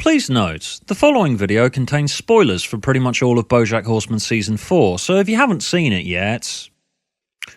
Please note, the following video contains spoilers for pretty much all of Bojack Horseman Season 4, so if you haven't seen it yet,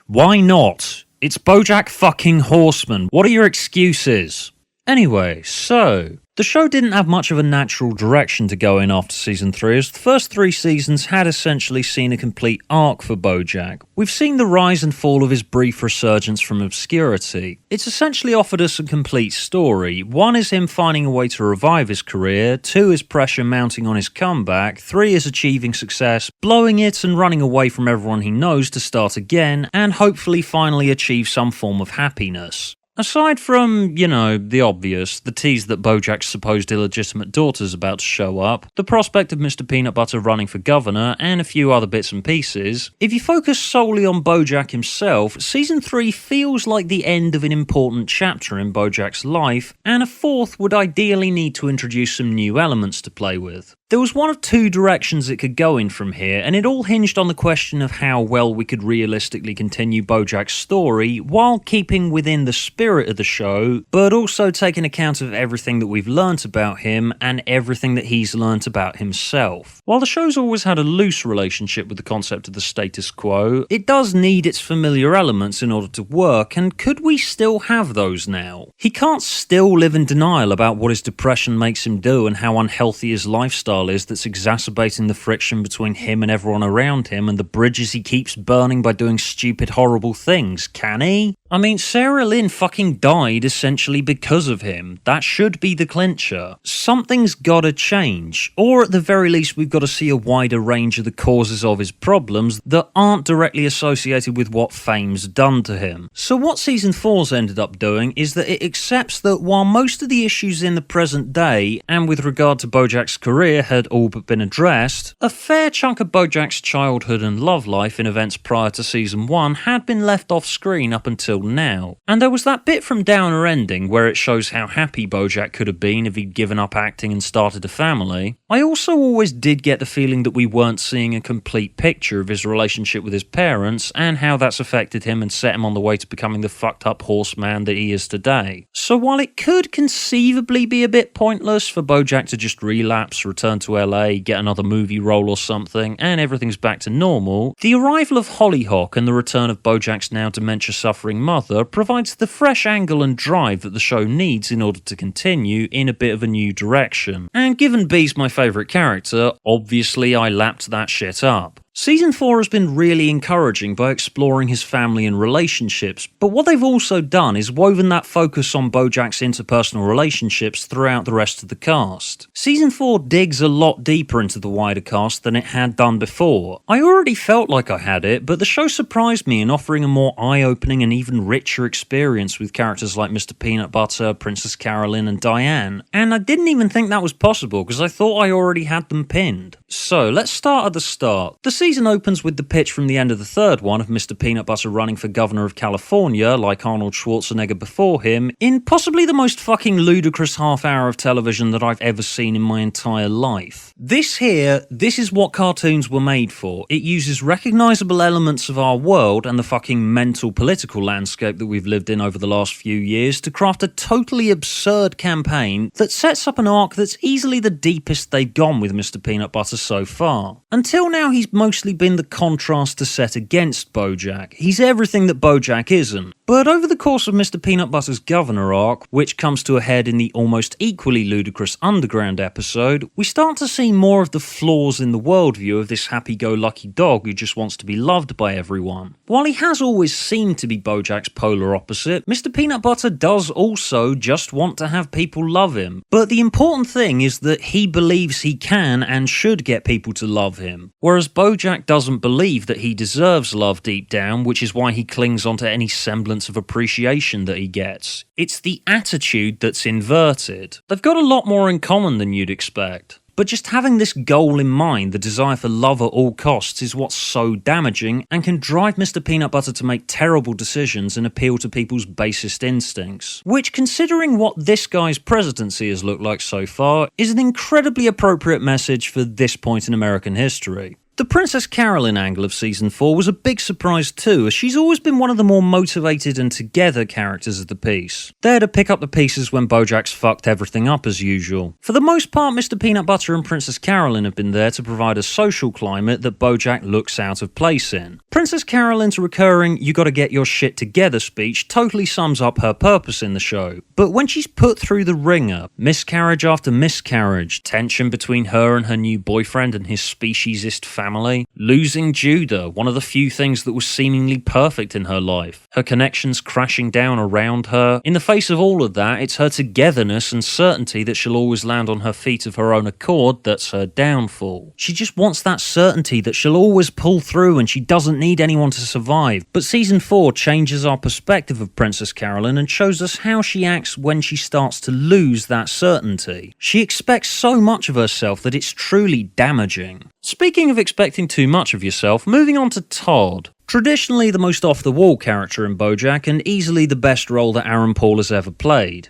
why not? It's Bojack fucking Horseman. What are your excuses? Anyway, so the show didn't have much of a natural direction to go in after Season 3, as the first 3 seasons had essentially seen a complete arc for Bojack. We've seen the rise and fall of his brief resurgence from obscurity. It's essentially offered us a complete story. 1 is him finding a way to revive his career, 2 is pressure mounting on his comeback, 3 is achieving success, blowing it and running away from everyone he knows to start again, and hopefully finally achieve some form of happiness. Aside from, the obvious, the tease that Bojack's supposed illegitimate daughter's about to show up, the prospect of Mr. Peanut Butter running for governor, and a few other bits and pieces, if you focus solely on Bojack himself, Season 3 feels like the end of an important chapter in Bojack's life, and a 4th would ideally need to introduce some new elements to play with. There was one of 2 directions it could go in from here, and it all hinged on the question of how well we could realistically continue Bojack's story while keeping within the spirit of the show, but also taking account of everything that we've learnt about him and everything that he's learnt about himself. While the show's always had a loose relationship with the concept of the status quo, it does need its familiar elements in order to work, and could we still have those now? He can't still live in denial about what his depression makes him do and how unhealthy his lifestyle is that's exacerbating the friction between him and everyone around him and the bridges he keeps burning by doing stupid, horrible things, can he? I mean, Sarah Lynn fucking died essentially because of him. That should be the clincher. Something's gotta change, or at the very least we've got to see a wider range of the causes of his problems that aren't directly associated with what fame's done to him. So what Season 4's ended up doing is that it accepts that while most of the issues in the present day, and with regard to Bojack's career, had all but been addressed, a fair chunk of Bojack's childhood and love life in events prior to Season 1 had been left off screen up until now. And there was that bit from Downer Ending where it shows how happy Bojack could have been if he'd given up acting and started a family. I also always did get the feeling that we weren't seeing a complete picture of his relationship with his parents and how that's affected him and set him on the way to becoming the fucked up horseman that he is today. So while it could conceivably be a bit pointless for Bojack to just relapse, return to LA, get another movie role or something, and everything's back to normal, the arrival of Hollyhock and the return of Bojack's now dementia-suffering mother provides the fresh angle and drive that the show needs in order to continue in a bit of a new direction. And given B's my favourite character, obviously I lapped that shit up. Season 4 has been really encouraging by exploring his family and relationships, but what they've also done is woven that focus on Bojack's interpersonal relationships throughout the rest of the cast. Season 4 digs a lot deeper into the wider cast than it had done before. I already felt like I had it, but the show surprised me in offering a more eye-opening and even richer experience with characters like Mr. Peanut Butter, Princess Carolyn and Diane, and I didn't even think that was possible because I thought I already had them pinned. So let's start at the start. The season opens with the pitch from the end of the 3rd one of Mr. Peanut Butter running for governor of California, like Arnold Schwarzenegger before him, in possibly the most fucking ludicrous half hour of television that I've ever seen in my entire life. This is what cartoons were made for. It uses recognisable elements of our world and the fucking mental political landscape that we've lived in over the last few years to craft a totally absurd campaign that sets up an arc that's easily the deepest they've gone with Mr. Peanut Butter so far. Until now he's mostly been the contrast to set against Bojack. He's everything that Bojack isn't. But over the course of Mr. Peanut Butter's governor arc, which comes to a head in the almost equally ludicrous Underground episode, we start to see more of the flaws in the worldview of this happy-go-lucky dog who just wants to be loved by everyone. While he has always seemed to be Bojack's polar opposite, Mr. Peanut Butter does also just want to have people love him. But the important thing is that he believes he can and should get people to love him, whereas Bojack doesn't believe that he deserves love deep down, which is why he clings onto any semblance of appreciation that he gets. It's the attitude that's inverted. They've got a lot more in common than you'd expect. But just having this goal in mind, the desire for love at all costs, is what's so damaging and can drive Mr. Peanut Butter to make terrible decisions and appeal to people's basest instincts. Which, considering what this guy's presidency has looked like so far, is an incredibly appropriate message for this point in American history. The Princess Carolyn angle of Season 4 was a big surprise too, as she's always been one of the more motivated and together characters of the piece. There to pick up the pieces when Bojack's fucked everything up as usual. For the most part, Mr. Peanut Butter and Princess Carolyn have been there to provide a social climate that Bojack looks out of place in. Princess Carolyn's recurring "you gotta get your shit together" speech totally sums up her purpose in the show. But when she's put through the ringer, miscarriage after miscarriage, tension between her and her new boyfriend and his speciesist family, losing Judah, one of the few things that was seemingly perfect in her life, her connections crashing down around her. In the face of all of that, it's her togetherness and certainty that she'll always land on her feet of her own accord that's her downfall. She just wants that certainty that she'll always pull through and she doesn't need anyone to survive. But Season 4 changes our perspective of Princess Carolyn and shows us how she acts when she starts to lose that certainty. She expects so much of herself that it's truly damaging. Speaking of expecting too much of yourself, moving on to Todd. Traditionally the most off-the-wall character in Bojack and easily the best role that Aaron Paul has ever played.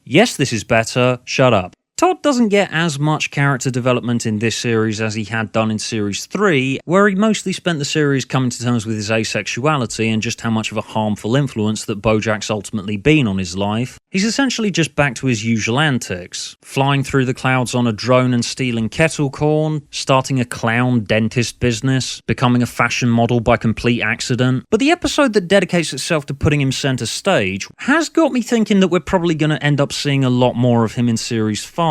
Yes, this is better. Shut up. Todd doesn't get as much character development in this series as he had done in Series 3, where he mostly spent the series coming to terms with his asexuality and just how much of a harmful influence that Bojack's ultimately been on his life. He's essentially just back to his usual antics, flying through the clouds on a drone and stealing kettle corn, starting a clown dentist business, becoming a fashion model by complete accident. But the episode that dedicates itself to putting him centre stage has got me thinking that we're probably going to end up seeing a lot more of him in Series 5.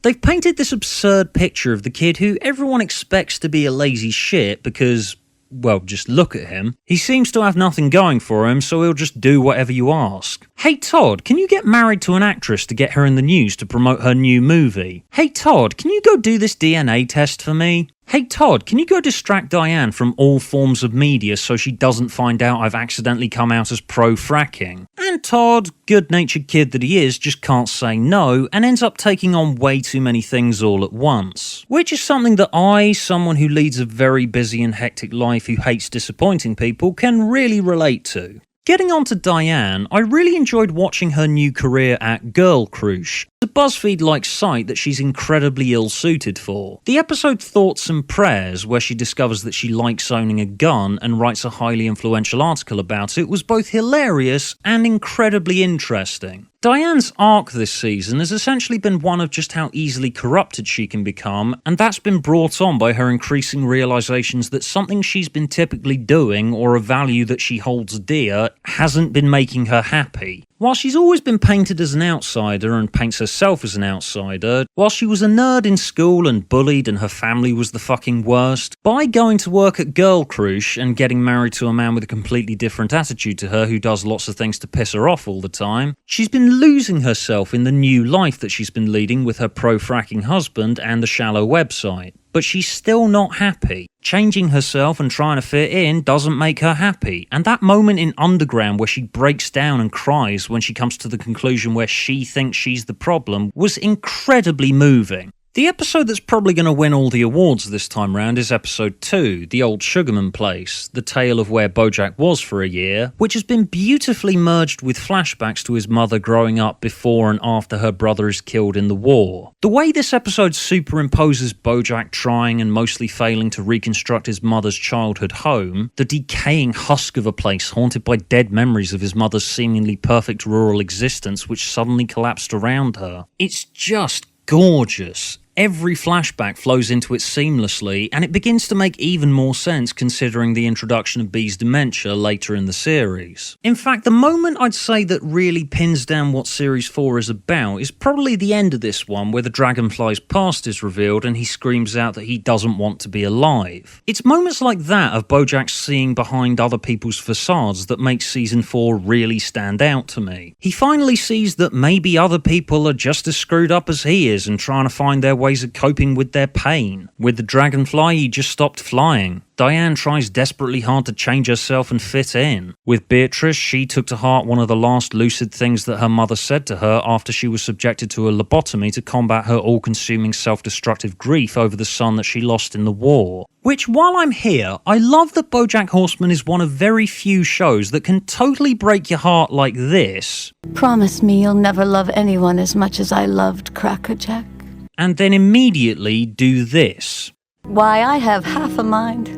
They've painted this absurd picture of the kid who everyone expects to be a lazy shit because, well, just look at him. He seems to have nothing going for him, so he'll just do whatever you ask. Hey Todd, can you get married to an actress to get her in the news to promote her new movie? Hey Todd, can you go do this DNA test for me? Hey Todd, can you go distract Diane from all forms of media so she doesn't find out I've accidentally come out as pro-fracking? And Todd, good-natured kid that he is, just can't say no and ends up taking on way too many things all at once. Which is something that I, someone who leads a very busy and hectic life who hates disappointing people, can really relate to. Getting on to Diane, I really enjoyed watching her new career at Girl Crush, a BuzzFeed-like site that she's incredibly ill-suited for. The episode Thoughts and Prayers, where she discovers that she likes owning a gun and writes a highly influential article about it, was both hilarious and incredibly interesting. Diane's arc this season has essentially been one of just how easily corrupted she can become, and that's been brought on by her increasing realizations that something she's been typically doing, or a value that she holds dear, hasn't been making her happy. While she's always been painted as an outsider and paints herself as an outsider, while she was a nerd in school and bullied and her family was the fucking worst, by going to work at Girl Crush and getting married to a man with a completely different attitude to her who does lots of things to piss her off all the time, she's been losing herself in the new life that she's been leading with her pro-fracking husband and the shallow website. But she's still not happy. Changing herself and trying to fit in doesn't make her happy. And that moment in Underground where she breaks down and cries when she comes to the conclusion where she thinks she's the problem was incredibly moving. The episode that's probably going to win all the awards this time round is episode 2, The Old Sugarman Place, the tale of where Bojack was for a year, which has been beautifully merged with flashbacks to his mother growing up before and after her brother is killed in the war. The way this episode superimposes Bojack trying and mostly failing to reconstruct his mother's childhood home, the decaying husk of a place haunted by dead memories of his mother's seemingly perfect rural existence which suddenly collapsed around her. It's just gorgeous. Every flashback flows into it seamlessly, and it begins to make even more sense considering the introduction of Bee's dementia later in the series. In fact, the moment I'd say that really pins down what Series 4 is about is probably the end of this one, where the dragonfly's past is revealed and he screams out that he doesn't want to be alive. It's moments like that of Bojack seeing behind other people's facades that makes Season 4 really stand out to me. He finally sees that maybe other people are just as screwed up as he is and trying to find their ways of coping with their pain. With the dragonfly, he just stopped flying. Diane tries desperately hard to change herself and fit in. With Beatrice, she took to heart one of the last lucid things that her mother said to her after she was subjected to a lobotomy to combat her all-consuming self-destructive grief over the son that she lost in the war. Which, while I'm here, I love that Bojack Horseman is one of very few shows that can totally break your heart like this. Promise me you'll never love anyone as much as I loved Crackerjack. And then immediately do this. Why, I have half a mind.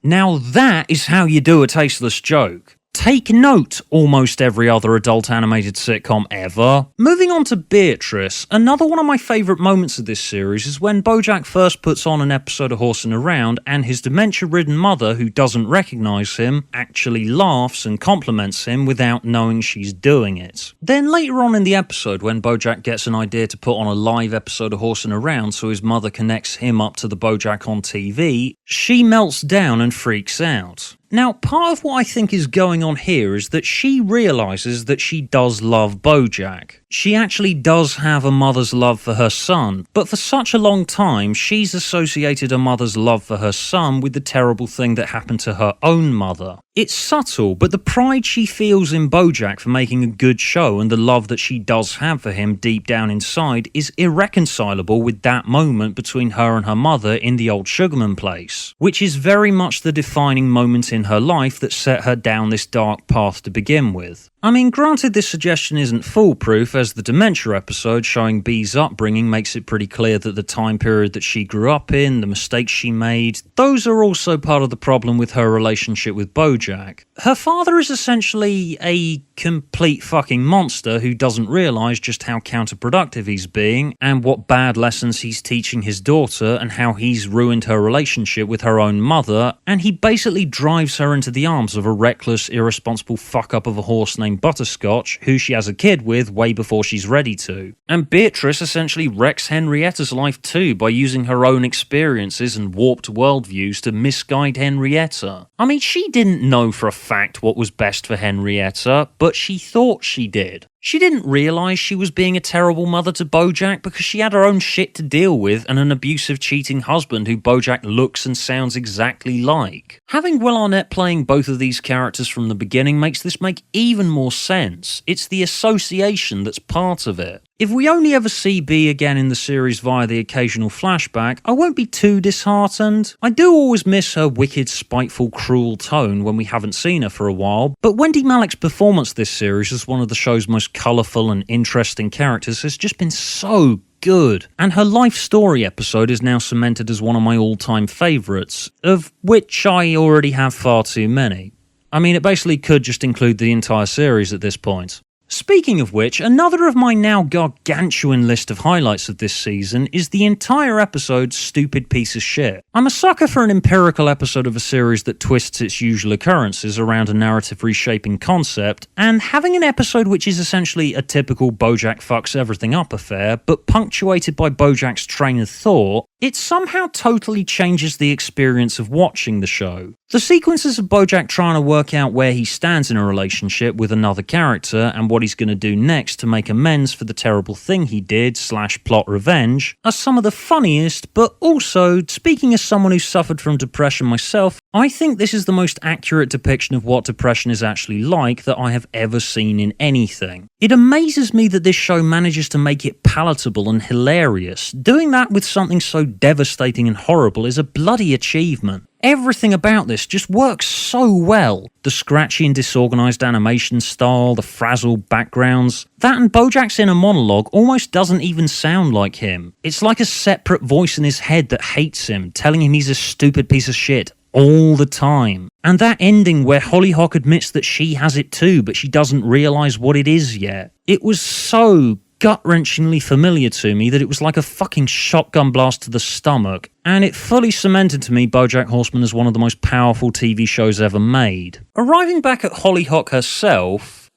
Now that is how you do a tasteless joke. Take note, almost every other adult animated sitcom ever. Moving on to Beatrice, another one of my favourite moments of this series is when Bojack first puts on an episode of Horseman Around and his dementia-ridden mother, who doesn't recognise him, actually laughs and compliments him without knowing she's doing it. Then later on in the episode, when Bojack gets an idea to put on a live episode of Horseman Around so his mother connects him up to the Bojack on TV, she melts down and freaks out. Now, part of what I think is going on here is that she realises that she does love Bojack. She actually does have a mother's love for her son, but for such a long time, she's associated a mother's love for her son with the terrible thing that happened to her own mother. It's subtle, but the pride she feels in Bojack for making a good show and the love that she does have for him deep down inside is irreconcilable with that moment between her and her mother in the Old Sugarman Place, which is very much the defining moment in her life that set her down this dark path to begin with. I mean, granted this suggestion isn't foolproof, as the dementia episode showing Bee's upbringing makes it pretty clear that the time period that she grew up in, the mistakes she made, those are also part of the problem with her relationship with Bojack. Her father is essentially a complete fucking monster who doesn't realise just how counterproductive he's being and what bad lessons he's teaching his daughter and how he's ruined her relationship with her own mother, and he basically drives her into the arms of a reckless, irresponsible fuck-up of a horse named Butterscotch, who she has a kid with way before she's ready to. And Beatrice essentially wrecks Henrietta's life too by using her own experiences and warped worldviews to misguide Henrietta. I mean, she didn't know for a fact what was best for Henrietta, but she thought she did. She didn't realise she was being a terrible mother to Bojack because she had her own shit to deal with and an abusive, cheating husband who Bojack looks and sounds exactly like. Having Will Arnett playing both of these characters from the beginning makes this make even more sense. It's the association that's part of it. If we only ever see Bea again in the series via the occasional flashback, I won't be too disheartened. I do always miss her wicked, spiteful, cruel tone when we haven't seen her for a while, but Wendy Malick's performance this series as one of the show's most colourful and interesting characters has just been so good, and her life story episode is now cemented as one of my all-time favourites, of which I already have far too many. I mean, it basically could just include the entire series at this point. Speaking of which, another of my now gargantuan list of highlights of this season is the entire episode Stupid Piece of Shit. I'm a sucker for an empirical episode of a series that twists its usual occurrences around a narrative reshaping concept, and having an episode which is essentially a typical Bojack fucks everything up affair, but punctuated by Bojack's train of thought, it somehow totally changes the experience of watching the show. The sequences of Bojack trying to work out where he stands in a relationship with another character and what he's going to do next to make amends for the terrible thing he did / plot revenge are some of the funniest, but also, speaking as someone who suffered from depression myself, I think this is the most accurate depiction of what depression is actually like that I have ever seen in anything. It amazes me that this show manages to make it palatable and hilarious. Doing that with something so devastating and horrible is a bloody achievement. Everything about this just works so well. The scratchy and disorganised animation style, the frazzled backgrounds. That and Bojack's inner monologue almost doesn't even sound like him. It's like a separate voice in his head that hates him, telling him he's a stupid piece of shit all the time. And that ending where Hollyhock admits that she has it too, but she doesn't realise what it is yet. It was so gut-wrenchingly familiar to me that it was like a fucking shotgun blast to the stomach, and it fully cemented to me Bojack Horseman as one of the most powerful TV shows ever made. Arriving back at Hollyhock herself,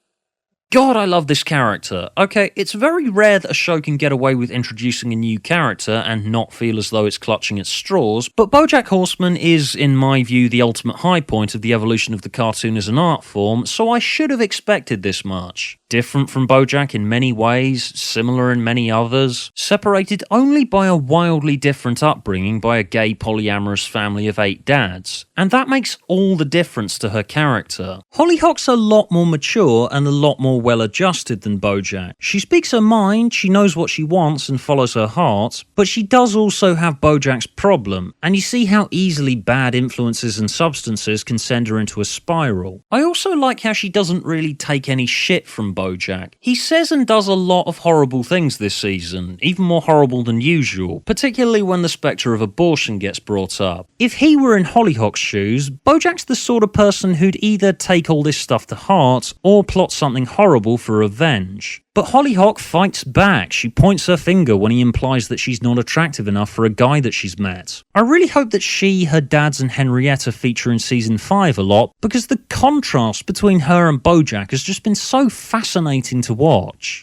God, I love this character. Okay, it's very rare that a show can get away with introducing a new character and not feel as though it's clutching at straws, but Bojack Horseman is, in my view, the ultimate high point of the evolution of the cartoon as an art form, so I should have expected this much. Different from Bojack in many ways, similar in many others, separated only by a wildly different upbringing by a gay polyamorous family of 8 dads, and that makes all the difference to her character. Hollyhock's a lot more mature and a lot more well-adjusted than Bojack. She speaks her mind, she knows what she wants and follows her heart, but she does also have Bojack's problem, and you see how easily bad influences and substances can send her into a spiral. I also like how she doesn't really take any shit from Bojack. He says and does a lot of horrible things this season, even more horrible than usual, particularly when the spectre of abortion gets brought up. If he were in Hollyhock's shoes, Bojack's the sort of person who'd either take all this stuff to heart or plot something horrible for revenge. But Hollyhock fights back. She points her finger when he implies that she's not attractive enough for a guy that she's met. I really hope that she, her dads and Henrietta feature in season 5 a lot, because the contrast between her and Bojack has just been so fascinating to watch.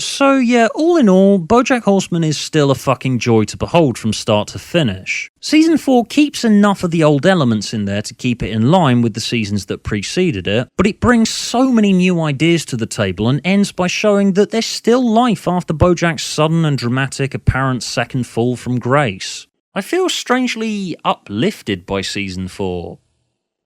So yeah, all in all, Bojack Horseman is still a fucking joy to behold from start to finish. Season 4 keeps enough of the old elements in there to keep it in line with the seasons that preceded it, but it brings so many new ideas to the table and ends by showing that there's still life after Bojack's sudden and dramatic apparent second fall from grace. I feel strangely uplifted by season 4,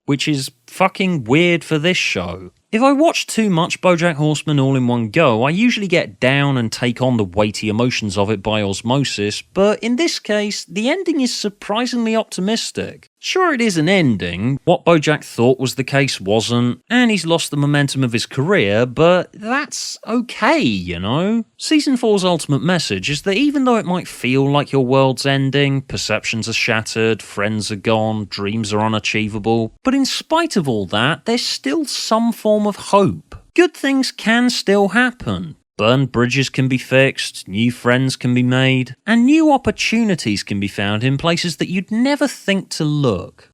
which is fucking weird for this show. If I watch too much Bojack Horseman all in one go, I usually get down and take on the weighty emotions of it by osmosis, but in this case, the ending is surprisingly optimistic. Sure, it is an ending. What Bojack thought was the case wasn't, and he's lost the momentum of his career, but that's okay, you know? Season 4's ultimate message is that even though it might feel like your world's ending, perceptions are shattered, friends are gone, dreams are unachievable, but in spite of all that, there's still some form of hope. Good things can still happen. Burned bridges can be fixed, new friends can be made, and new opportunities can be found in places that you'd never think to look.